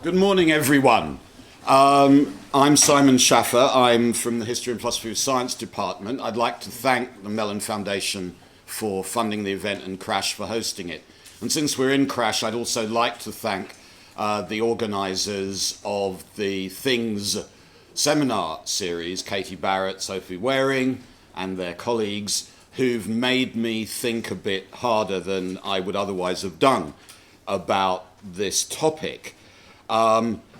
Good morning, everyone. I'm Simon Schaffer. I'm from the History and Philosophy of Science department. I'd like to thank the Mellon Foundation for funding the event and Crash for hosting it. And since we're in Crash, I'd also like to thank the organisers of the Things seminar series, Katie Barrett, Sophie Waring, and their colleagues, who've made me think a bit harder than I would otherwise have done about this topic.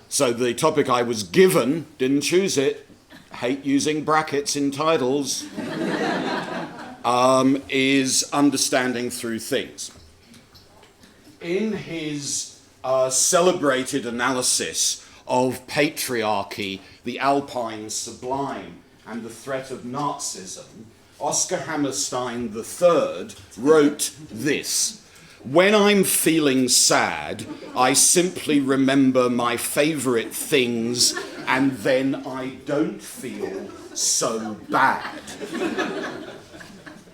So the topic I was given, didn't choose it, hate using brackets in titles, is understanding through things. In his celebrated analysis of patriarchy, the Alpine sublime, and the threat of Nazism, Oscar Hammerstein III wrote this: "When I'm feeling sad, I simply remember my favourite things and then I don't feel so bad."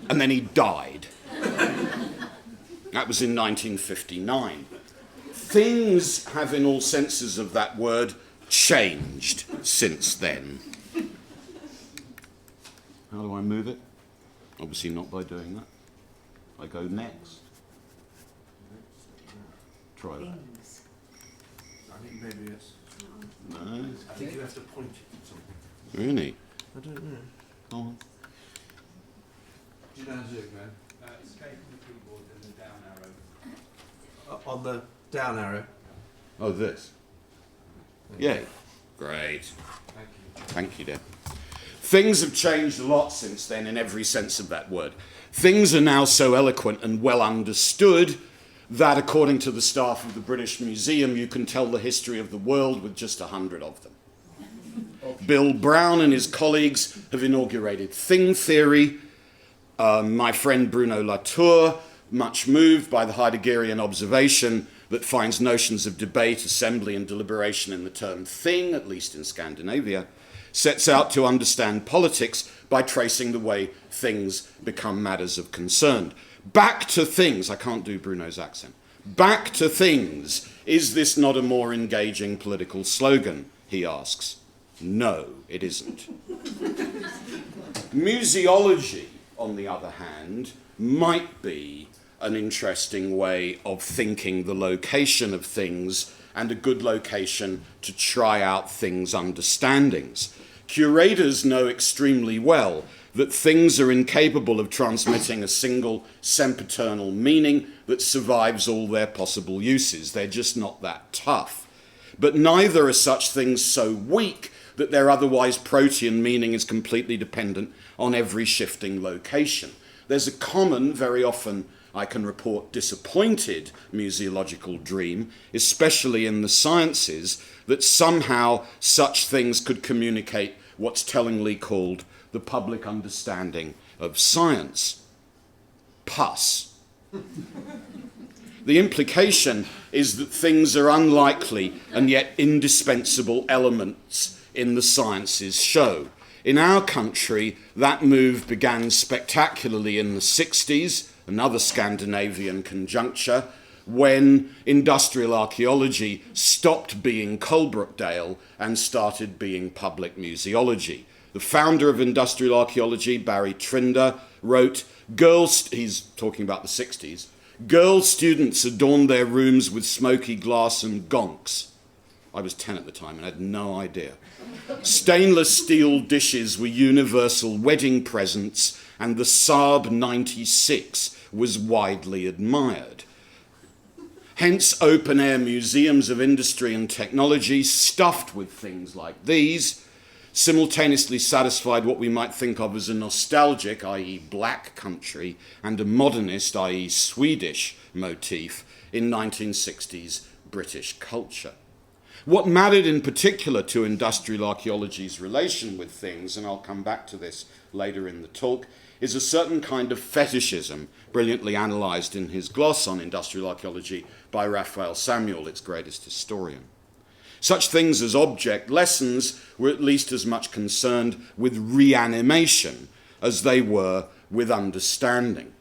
And then he died. That was in 1959. Things have, in all senses of that word, changed since then. How do I move it? Obviously not by doing that. I go next. Try that. I think maybe yes. No. I think you have to point it at something. Really? I don't know. Go on. Do you know how to do it, Glenn? Escape on the keyboard and the down arrow. On the down arrow. Oh, this. Yay. Great. Thank you. Thank you, dear. Things have changed a lot since then in every sense of that word. Things are now so eloquent and well understood that, according to the staff of the British Museum, you can tell the history of the world with just 100 of them. Bill Brown and his colleagues have inaugurated thing theory. My friend Bruno Latour, much moved by the Heideggerian observation that finds notions of debate, assembly, and deliberation in the term thing, at least in Scandinavia, sets out to understand politics by tracing the way things become matters of concern. Back to things. I can't do Bruno's accent. Back to things. Is this not a more engaging political slogan? He asks. No, it isn't. Museology, on the other hand, might be an interesting way of thinking the location of things and a good location to try out things' understandings. Curators know extremely well that things are incapable of transmitting a single sempiternal meaning that survives all their possible uses. They're just not that tough. But neither are such things so weak that their otherwise protean meaning is completely dependent on every shifting location. There's a common, very often I can report disappointed museological dream, especially in the sciences, that somehow such things could communicate what's tellingly called the public understanding of science. Pus. The implication is that things are unlikely and yet indispensable elements in the sciences show. In our country, that move began spectacularly in the 60s, another Scandinavian conjuncture, when industrial archaeology stopped being Coalbrookdale and started being public museology. The founder of industrial archaeology, Barry Trinder, wrote, he's talking about the 60s, "Girl students adorned their rooms with smoky glass and gonks." I was 10 at the time and had no idea. "Stainless steel dishes were universal wedding presents, and the Saab 96 was widely admired." Hence, open-air museums of industry and technology stuffed with things like these simultaneously satisfied what we might think of as a nostalgic, i.e. black country, and a modernist, i.e. Swedish, motif in 1960s British culture. What mattered in particular to industrial archaeology's relation with things, and I'll come back to this later in the talk, is a certain kind of fetishism, brilliantly analysed in his gloss on industrial archaeology by Raphael Samuel, its greatest historian. Such things as object lessons were at least as much concerned with reanimation as they were with understanding.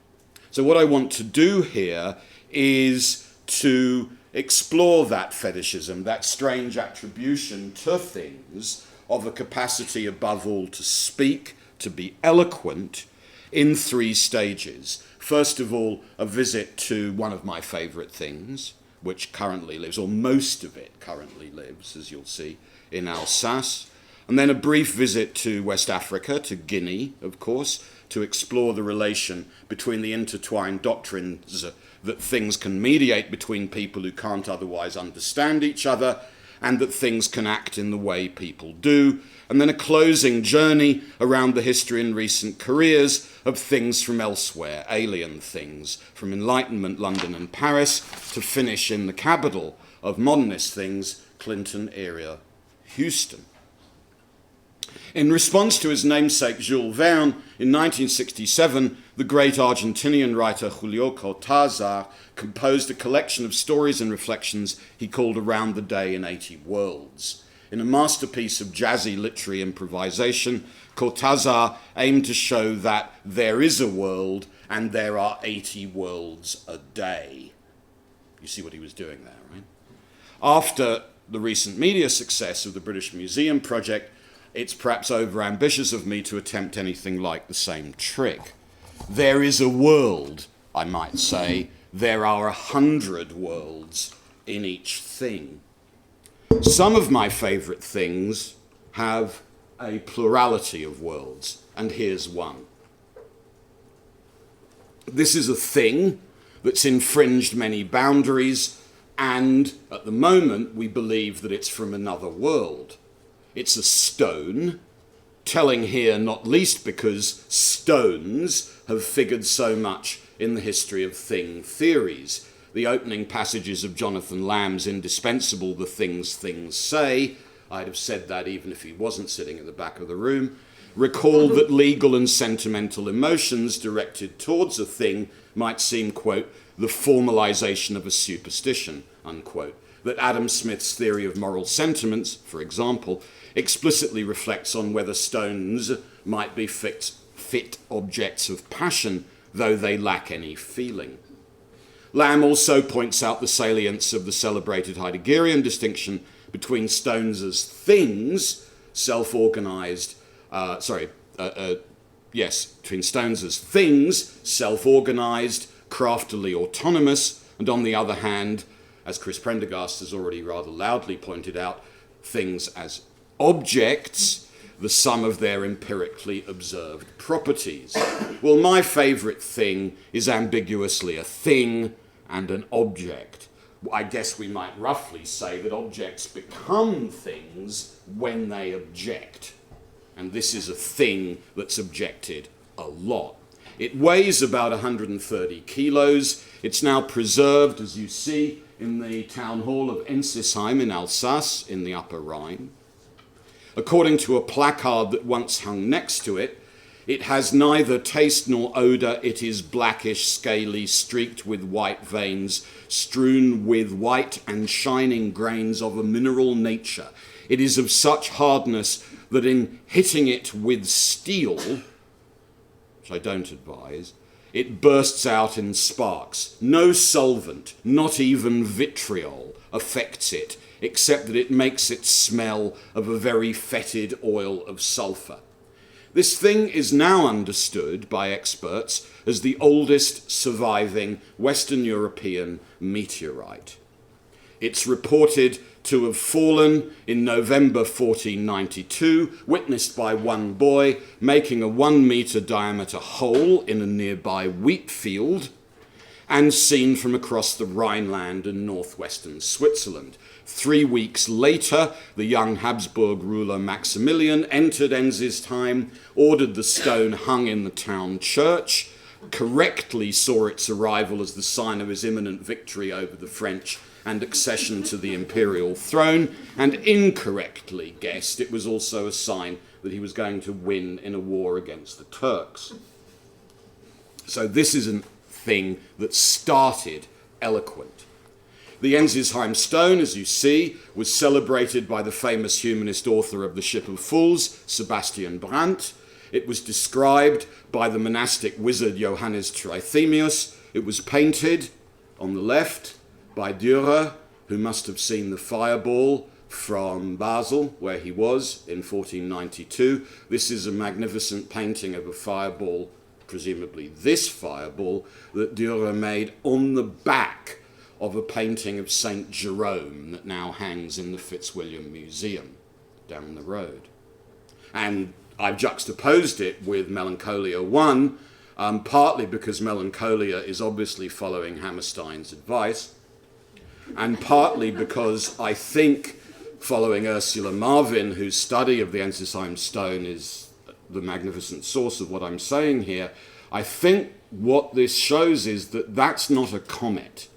So what I want to do here is to explore that fetishism, that strange attribution to things of a capacity above all to speak, to be eloquent, in 3 stages. First of all, a visit to one of my favourite things, which currently lives, or most of it currently lives, as you'll see, in Alsace. And then a brief visit to West Africa, to Guinea, of course, to explore the relation between the intertwined doctrines that things can mediate between people who can't otherwise understand each other, and that things can act in the way people do. And then a closing journey around the history and recent careers of things from elsewhere, alien things, from Enlightenment London and Paris, to finish in the capital of modernist things, Clinton-area Houston. In response to his namesake Jules Verne, in 1967, the great Argentinian writer Julio Cortázar composed a collection of stories and reflections he called Around the Day in 80 Worlds. In a masterpiece of jazzy literary improvisation, Cortázar aimed to show that there is a world and there are 80 worlds a day. You see what he was doing there, right? After the recent media success of the British Museum project, it's perhaps overambitious of me to attempt anything like the same trick. There is a world, I might say. There are 100 worlds in each thing. Some of my favourite things have a plurality of worlds, and here's one. This is a thing that's infringed many boundaries, and at the moment we believe that it's from another world. It's a stone, telling here not least because stones have figured so much in the history of thing theories. The opening passages of Jonathan Lamb's indispensable The Things Things Say, I'd have said that even if he wasn't sitting at the back of the room, recall that legal and sentimental emotions directed towards a thing might seem, quote, the formalization of a superstition, unquote. That Adam Smith's theory of moral sentiments, for example, explicitly reflects on whether stones might be fit objects of passion, though they lack any feeling. Lamb also points out the salience of the celebrated Heideggerian distinction between stones as things, self-organized, between stones as things, self-organized, craftily autonomous, and on the other hand, as Chris Prendergast has already rather loudly pointed out, things as objects, the sum of their empirically observed properties. Well, my favourite thing is ambiguously a thing and an object. I guess we might roughly say that objects become things when they object. And this is a thing that's objected a lot. It weighs about 130 kilos. It's now preserved, as you see, in the town hall of Ensisheim in Alsace, in the Upper Rhine. According to a placard that once hung next to it, it has neither taste nor odour. It is blackish, scaly, streaked with white veins, strewn with white and shining grains of a mineral nature. It is of such hardness that in hitting it with steel, which I don't advise, it bursts out in sparks. No solvent, not even vitriol, affects it, except that it makes it smell of a very fetid oil of sulphur. This thing is now understood by experts as the oldest surviving Western European meteorite. It's reported to have fallen in November 1492, witnessed by one boy, making a 1 metre diameter hole in a nearby wheat field, and seen from across the Rhineland and northwestern Switzerland. 3 weeks later, the young Habsburg ruler Maximilian entered Ensisheim, ordered the stone hung in the town church, correctly saw its arrival as the sign of his imminent victory over the French and accession to the imperial throne, and incorrectly guessed it was also a sign that he was going to win in a war against the Turks. So this is a thing that started eloquent. The Ensisheim stone, as you see, was celebrated by the famous humanist author of The Ship of Fools, Sebastian Brandt. It was described by the monastic wizard Johannes Trithemius. It was painted, on the left, by Dürer, who must have seen the fireball from Basel, where he was in 1492. This is a magnificent painting of a fireball, presumably this fireball, that Dürer made on the back of a painting of St. Jerome that now hangs in the Fitzwilliam Museum down the road. And I've juxtaposed it with Melancholia 1, partly because Melancholia is obviously following Hammerstein's advice, and partly because I think, following Ursula Marvin, whose study of the Ensisheim stone is the magnificent source of what I'm saying here, I think what this shows is that that's not a comet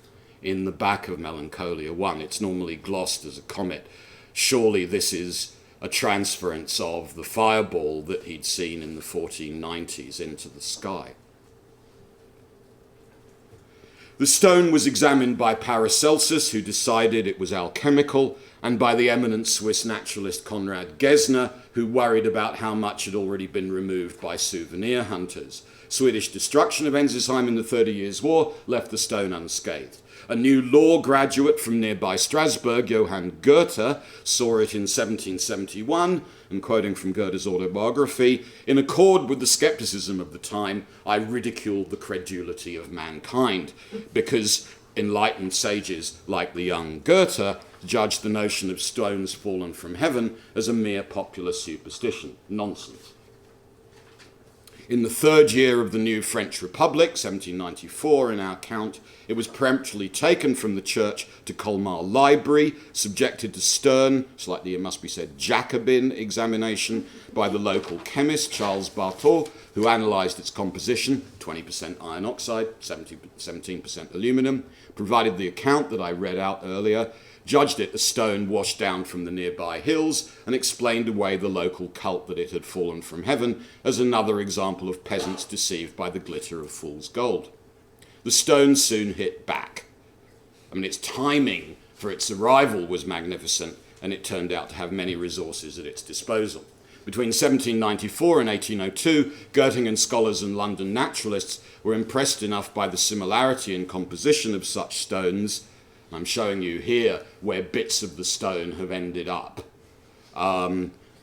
in the back of Melancholia 1. It's normally glossed as a comet. Surely this is a transference of the fireball that he'd seen in the 1490s into the sky. The stone was examined by Paracelsus, who decided it was alchemical, and by the eminent Swiss naturalist Konrad Gesner, who worried about how much had already been removed by souvenir hunters. Swedish destruction of Ensisheim in the 30 Years' War left the stone unscathed. A new law graduate from nearby Strasbourg, Johann Goethe, saw it in 1771, and quoting from Goethe's autobiography, "In accord with the skepticism of the time, I ridiculed the credulity of mankind, because enlightened sages like the young Goethe judged the notion of stones fallen from heaven as a mere popular superstition. Nonsense." In the third year of the new French Republic, 1794 in our count, it was peremptorily taken from the church to Colmar Library, subjected to stern, slightly it must be said Jacobin examination by the local chemist Charles Barthol, who analysed its composition, 20% iron oxide, 17% aluminium, provided the account that I read out earlier, judged it a stone washed down from the nearby hills, and explained away the local cult that it had fallen from heaven as another example of peasants deceived by the glitter of fool's gold. The stone soon hit back. I mean, its timing for its arrival was magnificent, and it turned out to have many resources at its disposal. Between 1794 and 1802, Göttingen scholars and London naturalists were impressed enough by the similarity in composition of such stones. I'm showing you here where bits of the stone have ended up.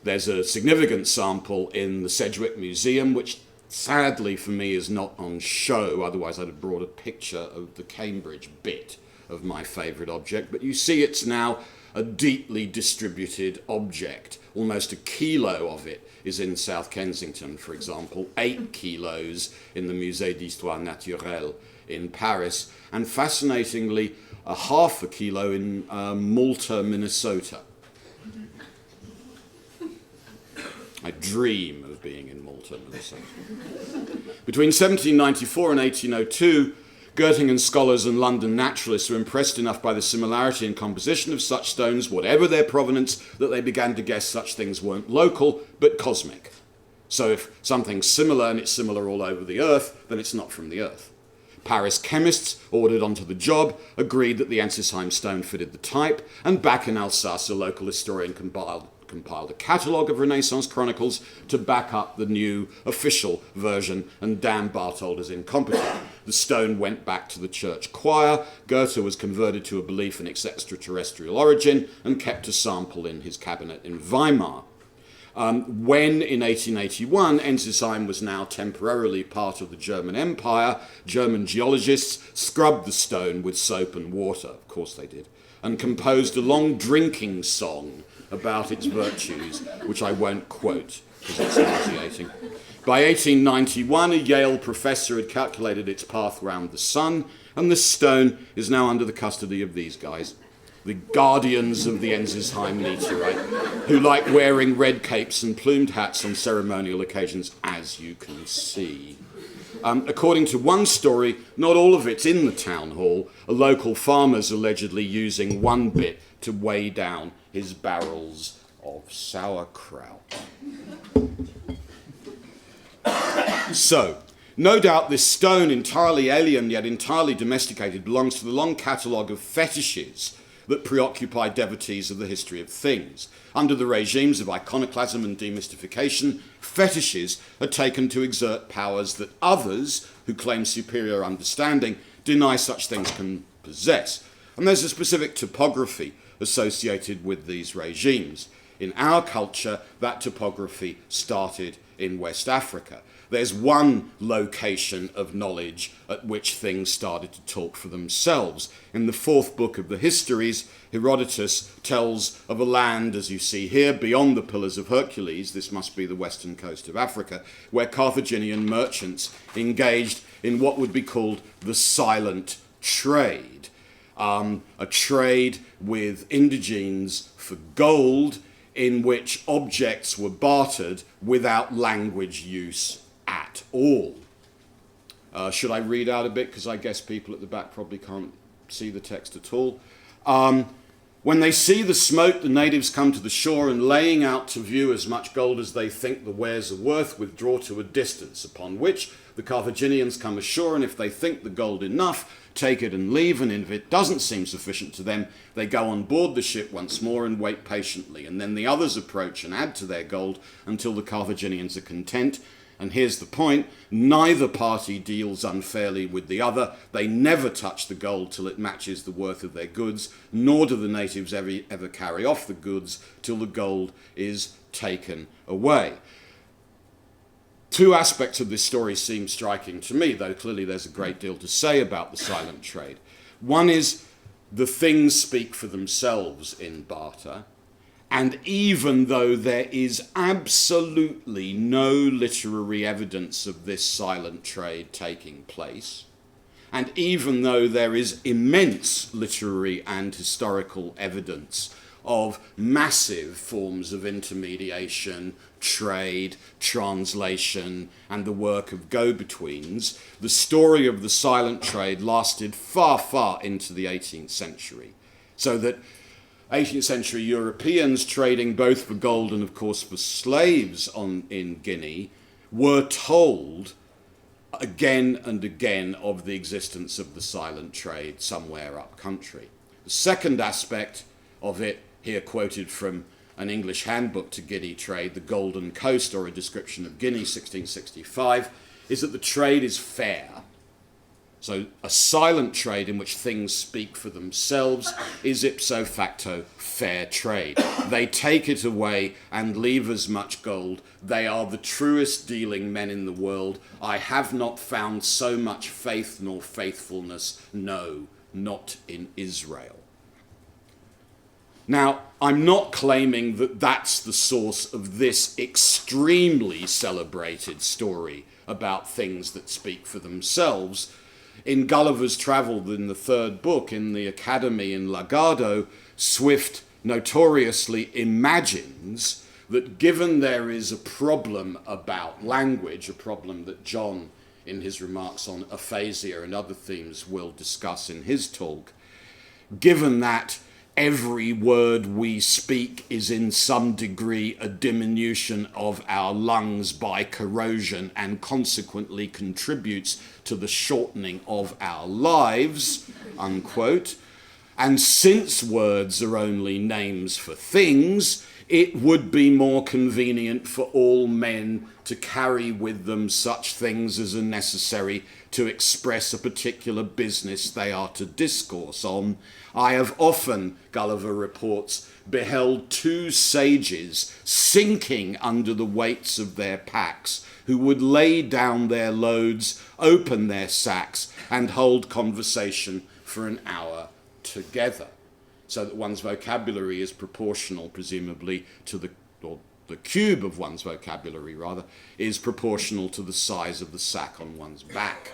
There's a significant sample in the Sedgwick Museum, which sadly for me is not on show, otherwise I'd have brought a picture of the Cambridge bit of my favourite object. But you see it's now a deeply distributed object. Almost a kilo of it is in South Kensington, for example, 8 kilos in the Musée d'Histoire Naturelle in Paris, and fascinatingly, a half a kilo in Malta, Minnesota. I dream of being in Malta, Minnesota. Between 1794 and 1802, Göttingen scholars and London naturalists were impressed enough by the similarity in composition of such stones, whatever their provenance, that they began to guess such things weren't local, but cosmic. So if something's similar and it's similar all over the Earth, then it's not from the Earth. Paris chemists, ordered onto the job, agreed that the Ensisheim stone fitted the type, and back in Alsace, a local historian compiled a catalogue of Renaissance chronicles to back up the new official version and damn Barthold as incompetent. The stone went back to the church choir. Goethe was converted to a belief in its extraterrestrial origin and kept a sample in his cabinet in Weimar. When, in 1881, Ensisheim was now temporarily part of the German Empire, German geologists scrubbed the stone with soap and water, of course they did, and composed a long drinking song about its virtues, which I won't quote because it's nauseating. By 1891, a Yale professor had calculated its path round the sun, and the stone is now under the custody of these guys, the guardians of the Ensisheim meteorite, who like wearing red capes and plumed hats on ceremonial occasions, as you can see. According to one story, not all of it's in the town hall. A local farmer's allegedly using one bit to weigh down his barrels of sauerkraut. So, no doubt this stone, entirely alien yet entirely domesticated, belongs to the long catalogue of fetishes that preoccupy devotees of the history of things. Under the regimes of iconoclasm and demystification, fetishes are taken to exert powers that others, who claim superior understanding, deny such things can possess. And there's a specific topography associated with these regimes. In our culture, that topography started in West Africa. There's one location of knowledge at which things started to talk for themselves. In the fourth book of the Histories, Herodotus tells of a land, as you see here, beyond the Pillars of Hercules, this must be the western coast of Africa, where Carthaginian merchants engaged in what would be called the silent trade. A trade with indigenes for gold, in which objects were bartered without language use at all. Should I read out a bit? Because I guess people at the back probably can't see the text at all. When they see the smoke, the natives come to the shore and, laying out to view as much gold as they think the wares are worth, withdraw to a distance, upon which the Carthaginians come ashore, and if they think the gold enough, take it and leave, and if it doesn't seem sufficient to them, they go on board the ship once more and wait patiently, and then the others approach and add to their gold until the Carthaginians are content. And here's the point: neither party deals unfairly with the other. They never touch the gold till it matches the worth of their goods, nor do the natives ever carry off the goods till the gold is taken away. Two aspects of this story seem striking to me, though clearly there's a great deal to say about the silent trade. One is the things speak for themselves in barter, and even though there is absolutely no literary evidence of this silent trade taking place, and even though there is immense literary and historical evidence of massive forms of intermediation, trade, translation, and the work of go-betweens, the story of the silent trade lasted far, far into the 18th century. So that 18th century Europeans trading both for gold and, of course, for slaves in Guinea were told again and again of the existence of the silent trade somewhere up country. The second aspect of it, here quoted from an English handbook to Guinea trade, The Golden Coast, or a description of Guinea, 1665, is that the trade is fair. So a silent trade in which things speak for themselves is ipso facto fair trade. They take it away and leave as much gold. They are the truest dealing men in the world. I have not found so much faith nor faithfulness, no, not in Israel. Now, I'm not claiming that that's the source of this extremely celebrated story about things that speak for themselves. In Gulliver's Travels, in the third book, in the Academy in Lagado, Swift notoriously imagines that given there is a problem about language, a problem that John, in his remarks on aphasia and other themes, will discuss in his talk, given that every word we speak is in some degree a diminution of our lungs by corrosion and consequently contributes to the shortening of our lives, unquote. And since words are only names for things, it would be more convenient for all men to carry with them such things as are necessary to express a particular business they are to discourse on. I have often, Gulliver reports, beheld two sages sinking under the weights of their packs, who would lay down their loads, open their sacks, and hold conversation for an hour together, so that one's vocabulary is proportional, presumably, to the cube of one's vocabulary, rather, is proportional to the size of the sack on one's back.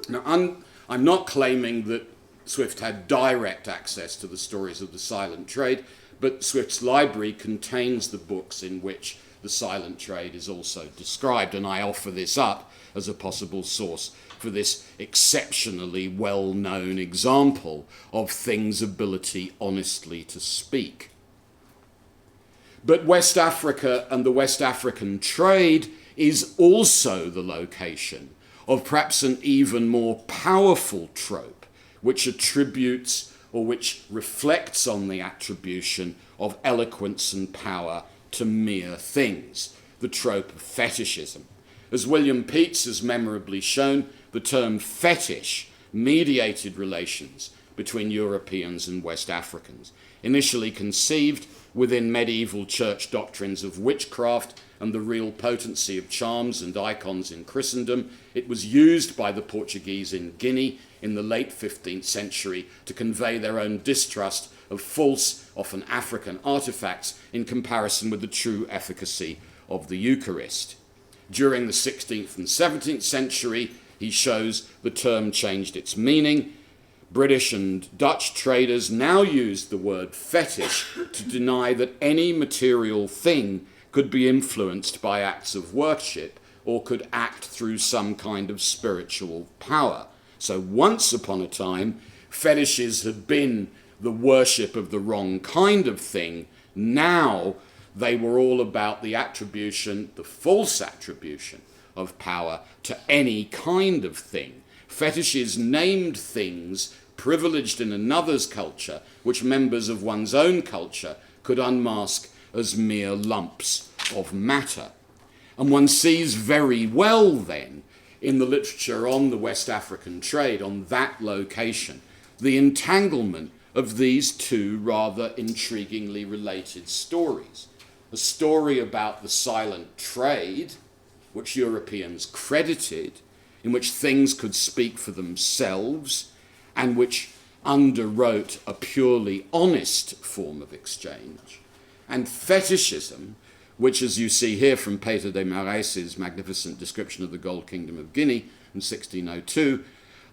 Now, I'm not claiming that Swift had direct access to the stories of the silent trade, but Swift's library contains the books in which the silent trade is also described, and I offer this up as a possible source for this exceptionally well-known example of things' ability honestly to speak. But West Africa and the West African trade is also the location of perhaps an even more powerful trope, which attributes or which reflects on the attribution of eloquence and power to mere things, the trope of fetishism. As William Peets has memorably shown, the term fetish mediated relations between Europeans and West Africans. Initially conceived within medieval church doctrines of witchcraft and the real potency of charms and icons in Christendom, it was used by the Portuguese in Guinea in the late 15th century to convey their own distrust of false, often African artifacts in comparison with the true efficacy of the Eucharist. During the 16th and 17th century, he shows the term changed its meaning. British and Dutch traders now used the word fetish to deny that any material thing could be influenced by acts of worship or could act through some kind of spiritual power. So once upon a time, fetishes had been the worship of the wrong kind of thing. Now they were all about the attribution, the false attribution of power to any kind of thing. Fetishes named things privileged in another's culture, which members of one's own culture could unmask as mere lumps of matter. And one sees very well then in the literature on the West African trade, on that location, the entanglement of these two rather intriguingly related stories. A story about the silent trade, which Europeans credited, in which things could speak for themselves and which underwrote a purely honest form of exchange, and fetishism, which, as you see here from Peter de Marais' magnificent description of the Gold Kingdom of Guinea in 1602,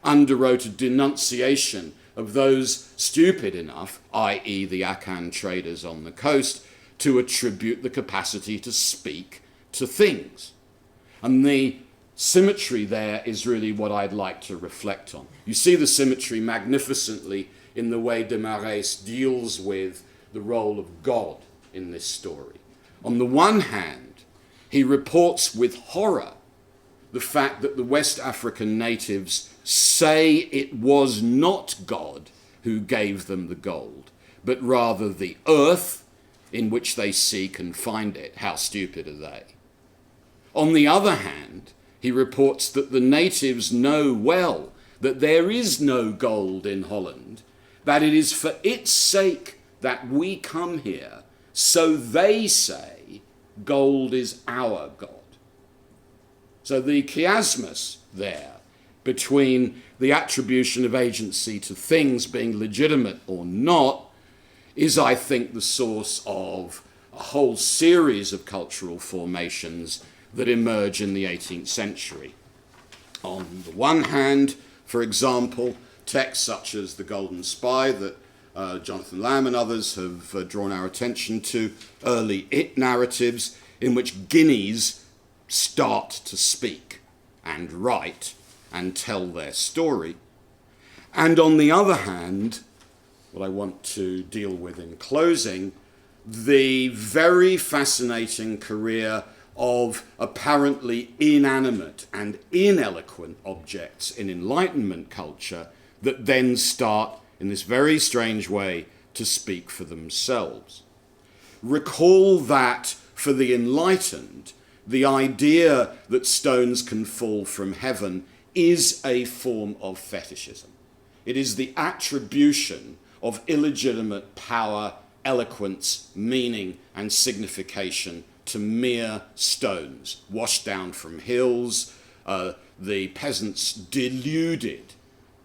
underwrote a denunciation of those stupid enough, i.e. the Akan traders on the coast, to attribute the capacity to speak to things. And the symmetry there is really what I'd like to reflect on. You see the symmetry magnificently in the way de Marais deals with the role of God in this story. On the one hand, he reports with horror the fact that the West African natives say it was not God who gave them the gold, but rather the earth in which they seek and find it. How stupid are they? On the other hand, he reports that the natives know well that there is no gold in Holland, that it is for its sake that we come here, so they say gold is our God. So the chiasmus there between the attribution of agency to things being legitimate or not is, I think, the source of a whole series of cultural formations that emerge in the 18th century. On the one hand, for example, texts such as The Golden Spy that Jonathan Lamb and others have drawn our attention to, early it narratives in which Guineas start to speak and write and tell their story. And on the other hand, what I want to deal with in closing, the very fascinating career of apparently inanimate and ineloquent objects in Enlightenment culture that then start, in this very strange way, to speak for themselves. Recall that for the enlightened, the idea that stones can fall from heaven is a form of fetishism. It is the attribution of illegitimate power, eloquence, meaning, and signification to mere stones, washed down from hills, the peasants deluded,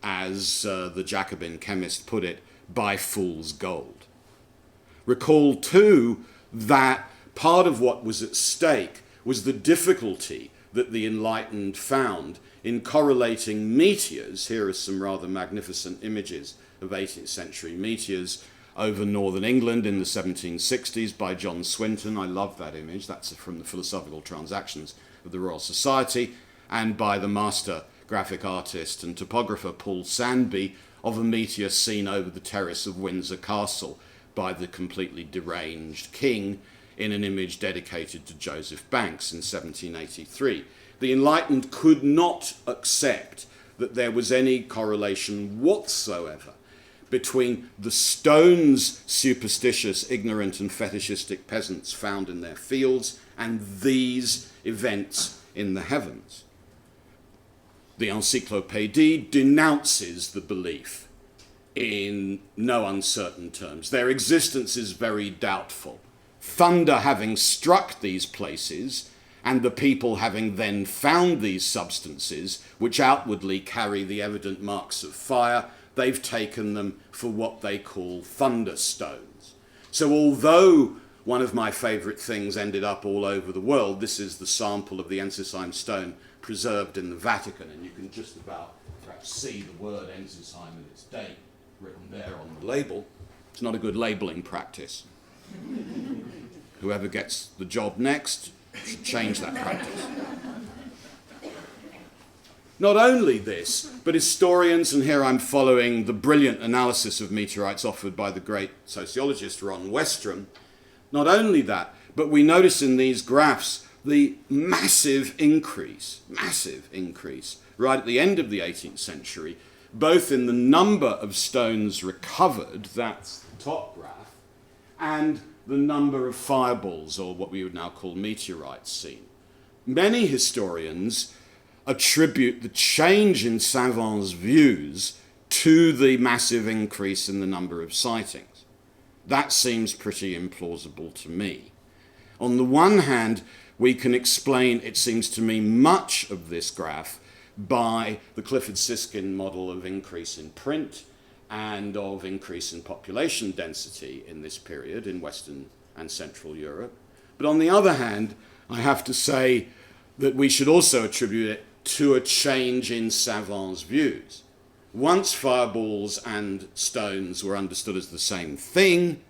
as the Jacobin chemist put it, by fool's gold. Recall too that part of what was at stake was the difficulty that the enlightened found in correlating meteors. Here are some rather magnificent images of 18th century meteors over northern England in the 1760s by John Swinton. I love that image. That's from the Philosophical Transactions of the Royal Society, and by the master graphic artist and topographer Paul Sandby of a meteor seen over the terrace of Windsor Castle by the completely deranged king in an image dedicated to Joseph Banks in 1783. The enlightened could not accept that there was any correlation whatsoever between the stones superstitious, ignorant and fetishistic peasants found in their fields and these events in the heavens. The Encyclopédie denounces the belief in no uncertain terms. Their existence is very doubtful. Thunder having struck these places, and the people having then found these substances, which outwardly carry the evident marks of fire, they've taken them for what they call thunderstones. So although one of my favourite things ended up all over the world, this is the sample of the Ensisheim stone preserved in the Vatican, and you can just about perhaps see the word Ensisheim and its date written there on the label. It's not a good labelling practice. Whoever gets the job next should change that practice. Not only this, but historians, and here I'm following the brilliant analysis of meteorites offered by the great sociologist Ron Westrom, not only that, but we notice in these graphs the massive increase right at the end of the 18th century, both in the number of stones recovered, that's the top graph, and the number of fireballs, or what we would now call meteorites, seen. Many historians attribute the change in Savant's views to the massive increase in the number of sightings. That seems pretty implausible to me. On the one hand, we can explain, it seems to me, much of this graph by the Clifford-Siskin model of increase in print and of increase in population density in this period in Western and Central Europe. But on the other hand, I have to say that we should also attribute it to a change in Savant's views. Once fireballs and stones were understood as the same thing,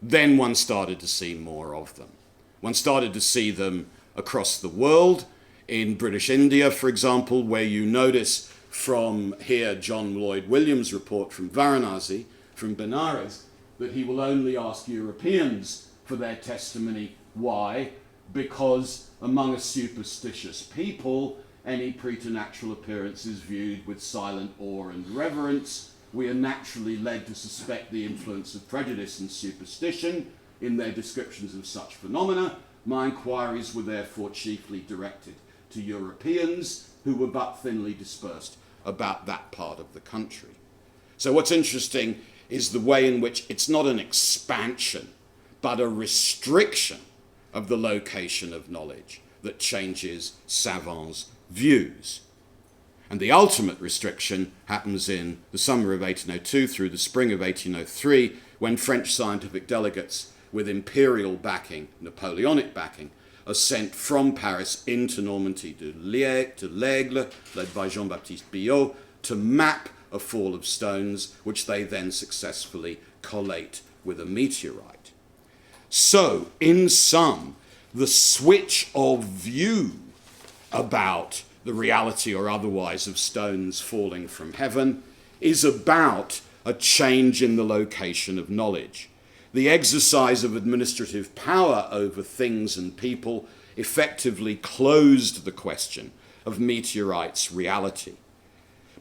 then one started to see more of them. One started to see them across the world, in British India, for example, where you notice from here John Lloyd Williams' report from Varanasi, from Benares, that he will only ask Europeans for their testimony. Why? Because among a superstitious people, any preternatural appearance is viewed with silent awe and reverence. We are naturally led to suspect the influence of prejudice and superstition in their descriptions of such phenomena. My inquiries were therefore chiefly directed to Europeans who were but thinly dispersed about that part of the country. So what's interesting is the way in which it's not an expansion, but a restriction of the location of knowledge that changes Savant's views. And the ultimate restriction happens in the summer of 1802 through the spring of 1803, when French scientific delegates with imperial backing, Napoleonic backing, are sent from Paris into Normandy to l'Aigle, led by Jean-Baptiste Biot, to map a fall of stones, which they then successfully collate with a meteorite. So, in sum, the switch of view about the reality or otherwise of stones falling from heaven is about a change in the location of knowledge. The exercise of administrative power over things and people effectively closed the question of meteorites' reality.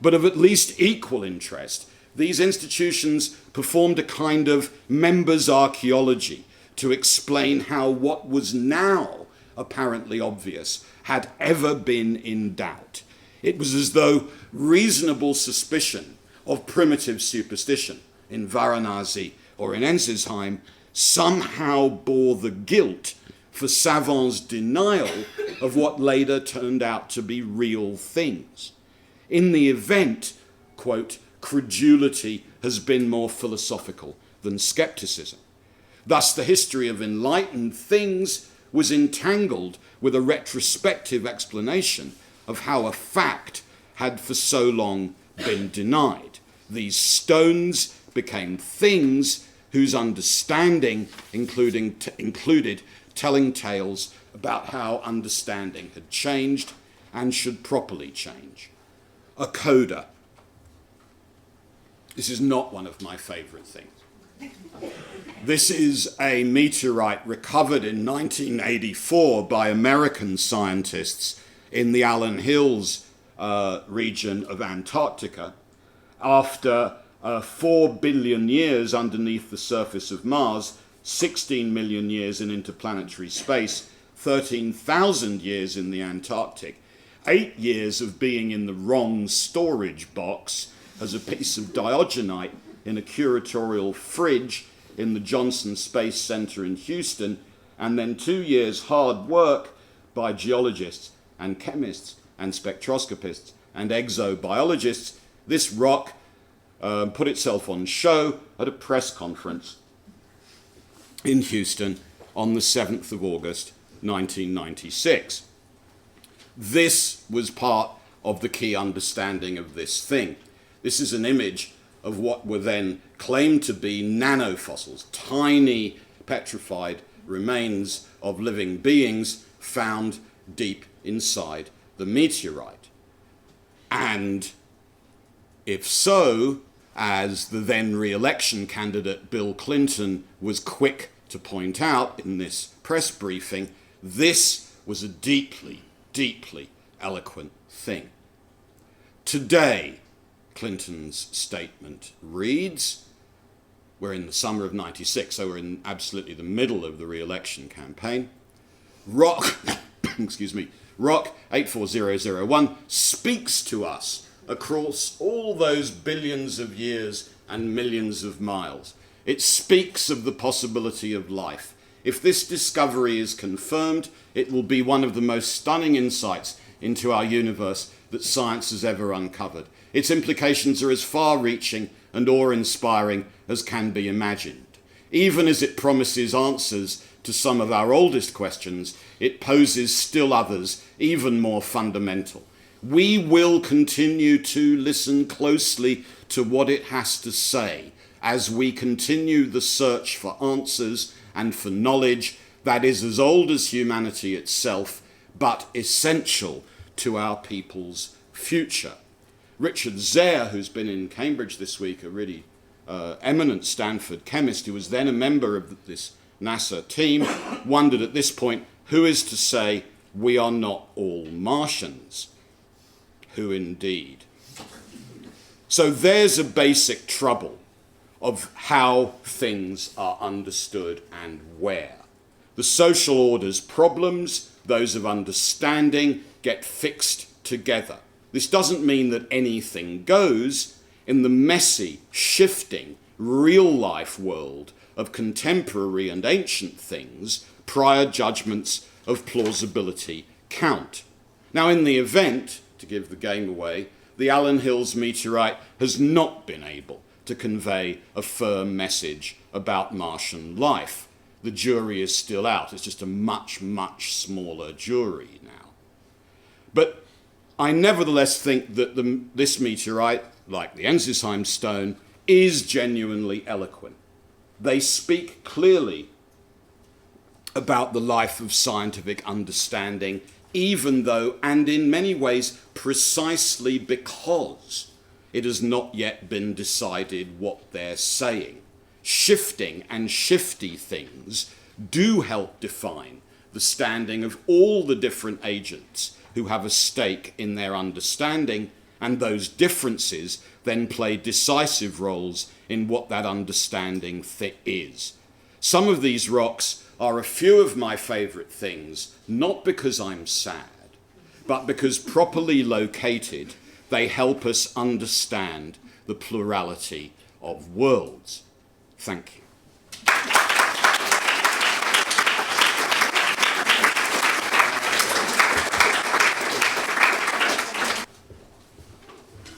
But of at least equal interest, these institutions performed a kind of members' archaeology to explain how what was now apparently obvious had ever been in doubt. It was as though reasonable suspicion of primitive superstition in Varanasi or in Ensisheim somehow bore the guilt for Savant's denial of what later turned out to be real things. In the event, quote, credulity has been more philosophical than skepticism. Thus, the history of enlightened things was entangled with a retrospective explanation of how a fact had for so long been denied. These stones became things whose understanding included telling tales about how understanding had changed and should properly change. A coda. This is not one of my favourite things. This is a meteorite recovered in 1984 by American scientists in the Allen Hills region of Antarctica after 4 billion years underneath the surface of Mars, 16 million years in interplanetary space, 13,000 years in the Antarctic, 8 years of being in the wrong storage box as a piece of diogenite, in a curatorial fridge in the Johnson Space Center in Houston, and then 2 years hard work by geologists and chemists and spectroscopists and exobiologists, this rock put itself on show at a press conference in Houston on the 7th of August 1996. This was part of the key understanding of this thing. This is an image of what were then claimed to be nanofossils, tiny petrified remains of living beings found deep inside the meteorite. And if so, as the then re-election candidate Bill Clinton was quick to point out in this press briefing, this was a deeply, deeply eloquent thing. Today, Clinton's statement reads, we're in the summer of 96, so we're in absolutely the middle of the re-election campaign. Rock, Rock 84001 speaks to us across all those billions of years and millions of miles. It speaks of the possibility of life. If this discovery is confirmed, it will be one of the most stunning insights into our universe that science has ever uncovered. Its implications are as far-reaching and awe-inspiring as can be imagined. Even as it promises answers to some of our oldest questions, it poses still others even more fundamental. We will continue to listen closely to what it has to say as we continue the search for answers and for knowledge that is as old as humanity itself, but essential to our people's future. Richard Zare, who's been in Cambridge this week, a really eminent Stanford chemist who was then a member of this NASA team, wondered at this point, who is to say we are not all Martians? Who indeed? So there's a basic trouble of how things are understood and where. The social order's problems, those of understanding, get fixed together. This doesn't mean that anything goes. In the messy, shifting, real-life world of contemporary and ancient things, prior judgments of plausibility count. Now, in the event, to give the game away, the Allan Hills meteorite has not been able to convey a firm message about Martian life. The jury is still out. It's just a much, much smaller jury now. But I nevertheless think that this meteorite, like the Ensisheim stone, is genuinely eloquent. They speak clearly about the life of scientific understanding, even though, and in many ways, precisely because it has not yet been decided what they're saying. Shifting and shifty things do help define the standing of all the different agents who have a stake in their understanding, and those differences then play decisive roles in what that understanding is. Some of these rocks are a few of my favourite things, not because I'm sad, but because properly located, they help us understand the plurality of worlds. Thank you.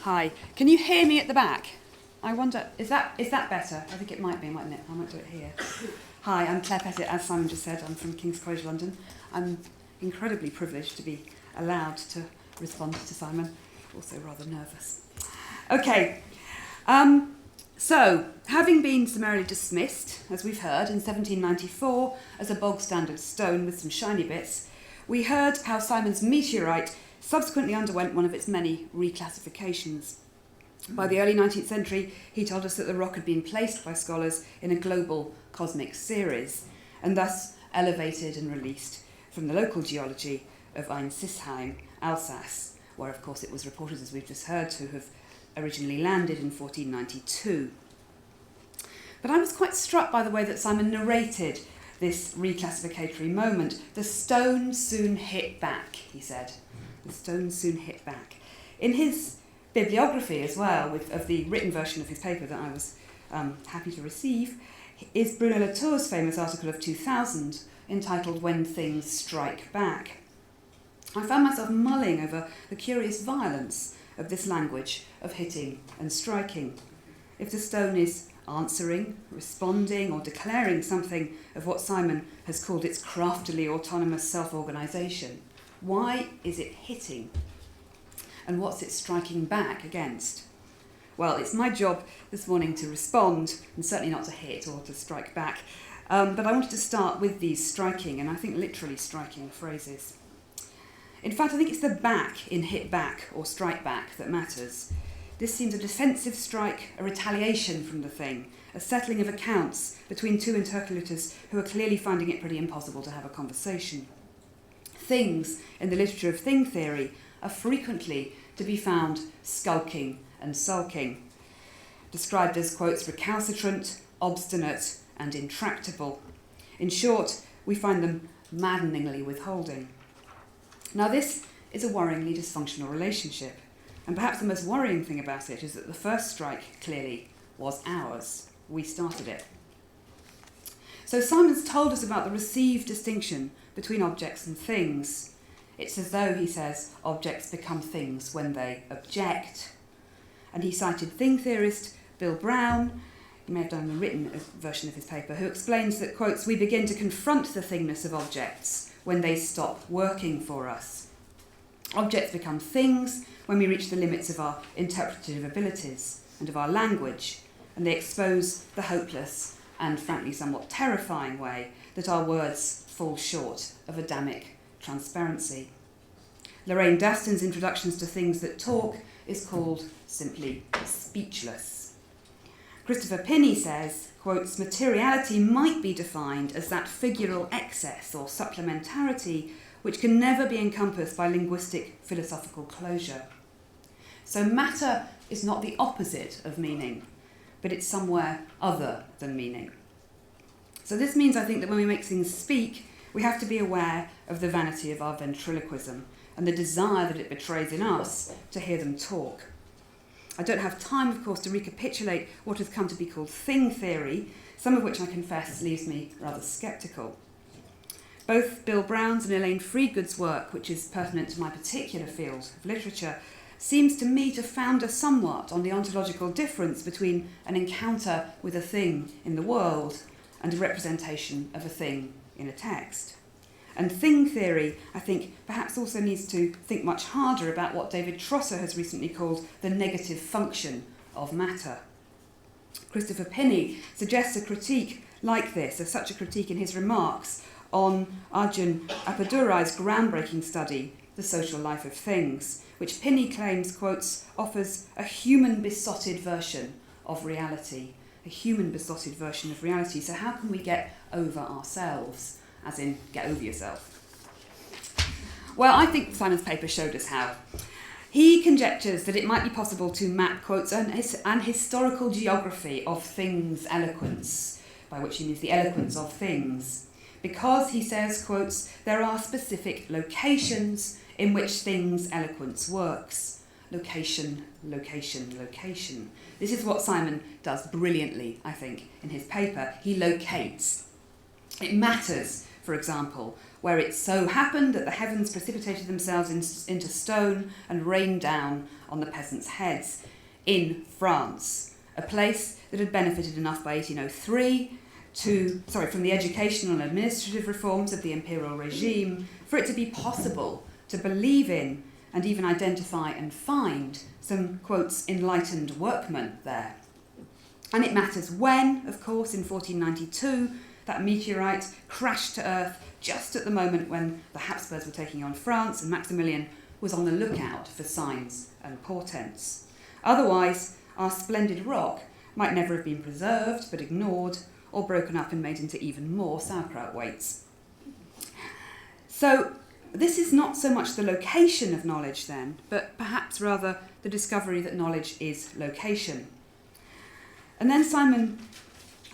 Hi, can you hear me at the back? I wonder, is that better? I think it might be, mightn't it? I might do it here. Hi, I'm Claire Pettit, as Simon just said. I'm from King's College London. I'm incredibly privileged to be allowed to respond to Simon, also rather nervous. Okay, so having been summarily dismissed, as we've heard, in 1794 as a bog standard stone with some shiny bits, we heard how Simon's meteorite subsequently underwent one of its many reclassifications. By the early 19th century, he told us that the rock had been placed by scholars in a global cosmic series, and thus elevated and released from the local geology of Ensisheim, Alsace, where of course it was reported, as we've just heard, to have originally landed in 1492. But I was quite struck by the way that Simon narrated this reclassificatory moment. The stone soon hit back, he said. The stone soon hit back. In his bibliography as well, of the written version of his paper that I was happy to receive, is Bruno Latour's famous article of 2000 entitled When Things Strike Back. I found myself mulling over the curious violence of this language of hitting and striking. If the stone is answering, responding, or declaring something of what Simon has called its craftily autonomous self-organisation, why is it hitting? And what's it striking back against? Well, it's my job this morning to respond, and certainly not to hit or to strike back. But I wanted to start with these striking, and I think literally striking phrases. In fact, I think it's the back in hit back or strike back that matters. This seems a defensive strike, a retaliation from the thing, a settling of accounts between two interlocutors who are clearly finding it pretty impossible to have a conversation. Things, in the literature of thing theory, are frequently to be found skulking and sulking, described as, quotes, recalcitrant, obstinate, and intractable. In short, we find them maddeningly withholding. Now, this is a worryingly dysfunctional relationship, and perhaps the most worrying thing about it is that the first strike, clearly, was ours. We started it. So Simon's told us about the received distinction between objects and things. It's as though, he says, objects become things when they object. And he cited thing theorist Bill Brown, he may have done the written version of his paper, who explains that, quotes, we begin to confront the thingness of objects when they stop working for us. Objects become things when we reach the limits of our interpretative abilities and of our language, and they expose the hopeless and, frankly, somewhat terrifying way that our words fall short of Adamic transparency. Lorraine Daston's Introductions to Things That Talk is called simply speechless. Christopher Pinney says, quotes, materiality might be defined as that figural excess or supplementarity which can never be encompassed by linguistic philosophical closure. So matter is not the opposite of meaning, but it's somewhere other than meaning. So this means, I think, that when we make things speak, we have to be aware of the vanity of our ventriloquism and the desire that it betrays in us to hear them talk. I don't have time, of course, to recapitulate what has come to be called thing theory, some of which I confess leaves me rather sceptical. Both Bill Brown's and Elaine Freegood's work, which is pertinent to my particular field of literature, seems to me to founder somewhat on the ontological difference between an encounter with a thing in the world and a representation of a thing in a text. And thing theory, I think, perhaps also needs to think much harder about what David Trosser has recently called the negative function of matter. Christopher Pinney suggests a critique like this, or such a critique in his remarks on Arjun Appadurai's groundbreaking study, The Social Life of Things, which Pinney claims, quotes, offers a human besotted version of reality. A human besotted version of reality. So how can we get over ourselves? As in, get over yourself. Well, I think Simon's paper showed us how. He conjectures that it might be possible to map, quotes, an historical geography of things' eloquence, by which he means the eloquence of things, because, he says, quotes, there are specific locations in which things' eloquence works. Location, location, location. This is what Simon does brilliantly, I think, in his paper. He locates. It matters, for example, where it so happened that the heavens precipitated themselves into stone and rained down on the peasants' heads in France, a place that had benefited enough by 1803 from the educational and administrative reforms of the imperial regime for it to be possible to believe in and even identify and find some, quotes, enlightened workmen there. And it matters when, of course, in 1492, that meteorite crashed to Earth just at the moment when the Habsburgs were taking on France and Maximilian was on the lookout for signs and portents. Otherwise, our splendid rock might never have been preserved but ignored or broken up and made into even more sauerkraut weights. So this is not so much the location of knowledge then, but perhaps rather the discovery that knowledge is location. And then Simon,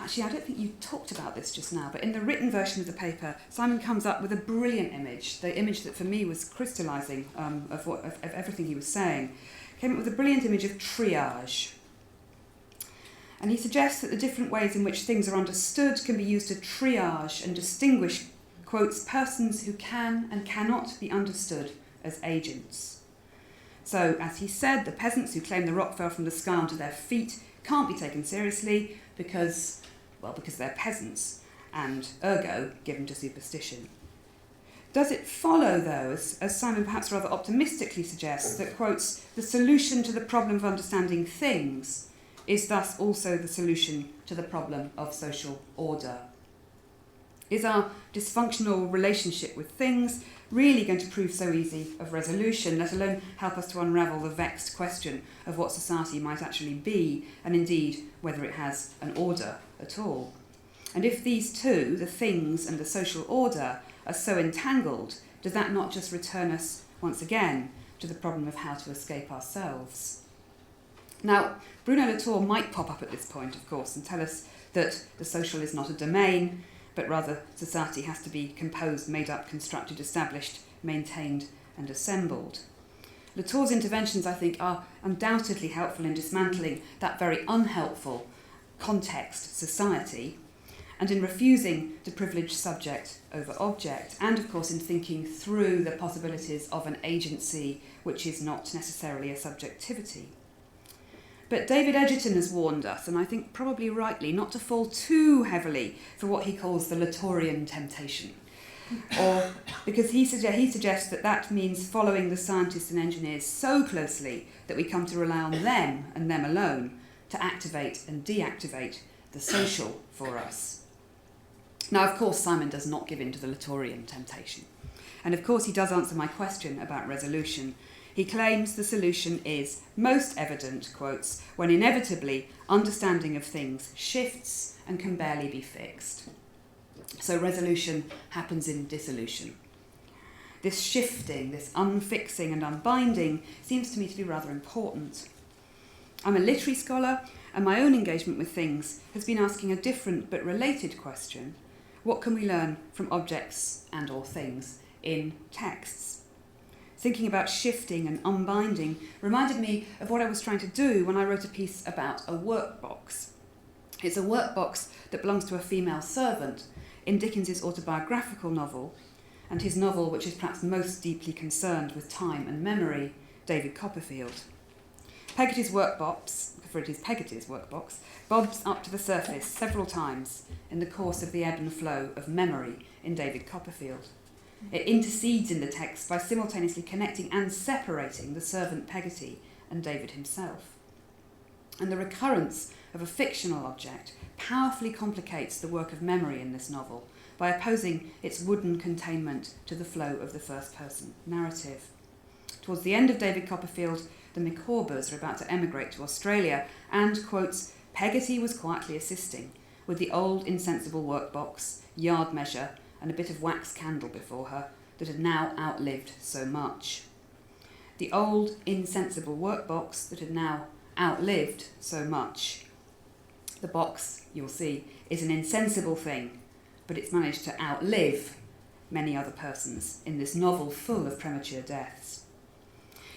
actually I don't think you talked about this just now, but in the written version of the paper, Simon comes up with a brilliant image, the image that for me was crystallising of everything he was saying. Came up with a brilliant image of triage. And he suggests that the different ways in which things are understood can be used to triage and distinguish, quotes, persons who can and cannot be understood as agents. So, as he said, the peasants who claim the rock fell from the sky onto their feet can't be taken seriously because they're peasants, and ergo given to superstition. Does it follow, though, as Simon perhaps rather optimistically suggests, that, quotes, the solution to the problem of understanding things is thus also the solution to the problem of social order? Is our dysfunctional relationship with things really going to prove so easy of resolution, let alone help us to unravel the vexed question of what society might actually be, and indeed whether it has an order at all? And if these two, the things and the social order, are so entangled, does that not just return us once again to the problem of how to escape ourselves? Now, Bruno Latour might pop up at this point, of course, and tell us that the social is not a domain, but rather society has to be composed, made up, constructed, established, maintained and assembled. Latour's interventions, I think, are undoubtedly helpful in dismantling that very unhelpful context, society, and in refusing to privilege subject over object, and of course in thinking through the possibilities of an agency which is not necessarily a subjectivity. But David Edgerton has warned us, and I think probably rightly, not to fall too heavily for what he calls the Latourian temptation. Or because he suggests that means following the scientists and engineers so closely that we come to rely on them and them alone to activate and deactivate the social for us. Now, of course, Simon does not give in to the Latourian temptation. And of course, he does answer my question about resolution. He claims the solution is most evident, quotes, when inevitably understanding of things shifts and can barely be fixed. So resolution happens in dissolution. This shifting, this unfixing and unbinding seems to me to be rather important. I'm a literary scholar, and my own engagement with things has been asking a different but related question. What can we learn from objects and or things in texts? Thinking about shifting and unbinding reminded me of what I was trying to do when I wrote a piece about a workbox. It's a workbox that belongs to a female servant in Dickens's autobiographical novel, and his novel which is perhaps most deeply concerned with time and memory, David Copperfield. Peggotty's workbox, for it is Peggotty's workbox, bobs up to the surface several times in the course of the ebb and flow of memory in David Copperfield. It intercedes in the text by simultaneously connecting and separating the servant Peggotty and David himself. And the recurrence of a fictional object powerfully complicates the work of memory in this novel by opposing its wooden containment to the flow of the first-person narrative. Towards the end of David Copperfield, the Micawbers are about to emigrate to Australia and, quotes, Peggotty was quietly assisting with the old insensible workbox, yard measure, and a bit of wax candle before her that had now outlived so much. The old insensible workbox that had now outlived so much. The box, you'll see, is an insensible thing, but it's managed to outlive many other persons in this novel full of premature deaths.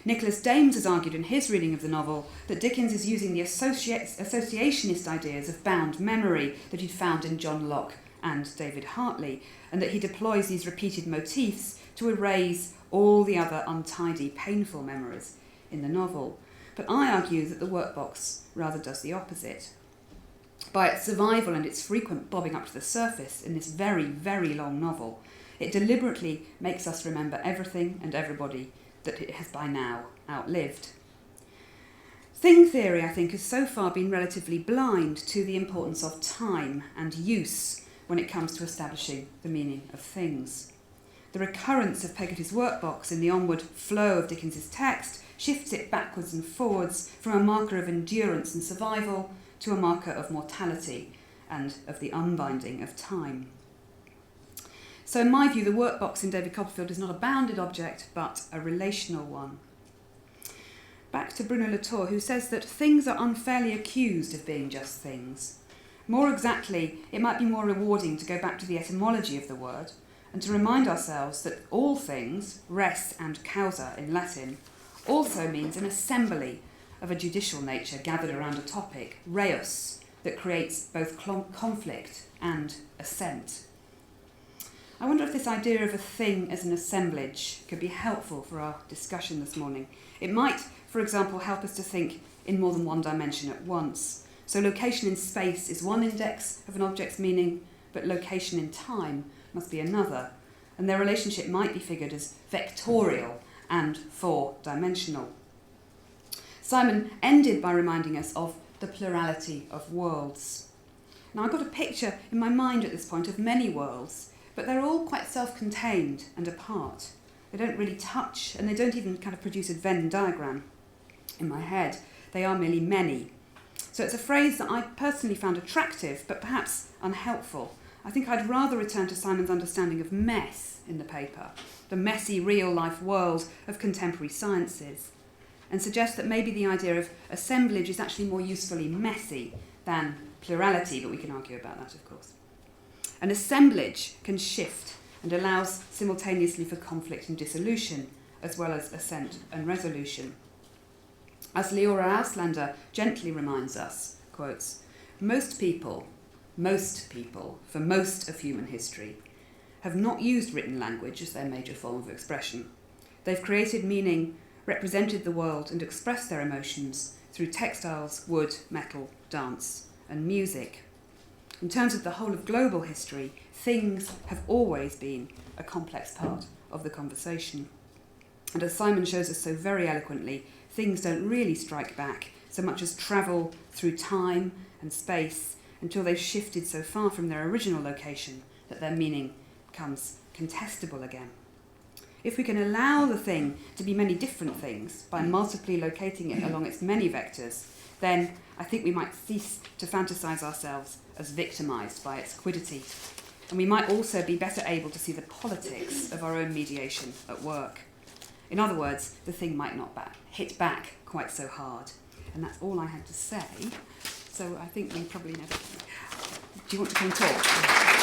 Nicholas Dames has argued in his reading of the novel that Dickens is using the associationist ideas of bound memory that he'd found in John Locke and David Hartley, and that he deploys these repeated motifs to erase all the other untidy, painful memories in the novel. But I argue that the workbox rather does the opposite. By its survival and its frequent bobbing up to the surface in this very, very long novel, it deliberately makes us remember everything and everybody that it has by now outlived. Thing theory, I think, has so far been relatively blind to the importance of time and use when it comes to establishing the meaning of things. The recurrence of Peggotty's workbox in the onward flow of Dickens's text shifts it backwards and forwards from a marker of endurance and survival to a marker of mortality and of the unbinding of time. So in my view, the workbox in David Copperfield is not a bounded object, but a relational one. Back to Bruno Latour, who says that things are unfairly accused of being just things. More exactly, it might be more rewarding to go back to the etymology of the word and to remind ourselves that all things, res and causa in Latin, also means an assembly of a judicial nature gathered around a topic, reus, that creates both conflict and assent. I wonder if this idea of a thing as an assemblage could be helpful for our discussion this morning. It might, for example, help us to think in more than one dimension at once. So location in space is one index of an object's meaning, but location in time must be another, and their relationship might be figured as vectorial and four-dimensional. Simon ended by reminding us of the plurality of worlds. Now, I've got a picture in my mind at this point of many worlds, but they're all quite self-contained and apart. They don't really touch, and they don't even kind of produce a Venn diagram in my head. They are merely many. So it's a phrase that I personally found attractive, but perhaps unhelpful. I think I'd rather return to Simon's understanding of mess in the paper, the messy real-life world of contemporary sciences, and suggest that maybe the idea of assemblage is actually more usefully messy than plurality, but we can argue about that, of course. An assemblage can shift and allows simultaneously for conflict and dissolution, as well as assent and resolution. As Leora Auslander gently reminds us, quotes, most people, for most of human history, have not used written language as their major form of expression. They've created meaning, represented the world, and expressed their emotions through textiles, wood, metal, dance, and music. In terms of the whole of global history, things have always been a complex part of the conversation. And as Simon shows us so very eloquently, things don't really strike back so much as travel through time and space until they've shifted so far from their original location that their meaning becomes contestable again. If we can allow the thing to be many different things by multiply locating it along its many vectors, then I think we might cease to fantasize ourselves as victimized by its quiddity. And we might also be better able to see the politics of our own mediation at work. In other words, the thing might not hit back quite so hard. And that's all I had to say. So I think we probably never... Do you want to come and talk?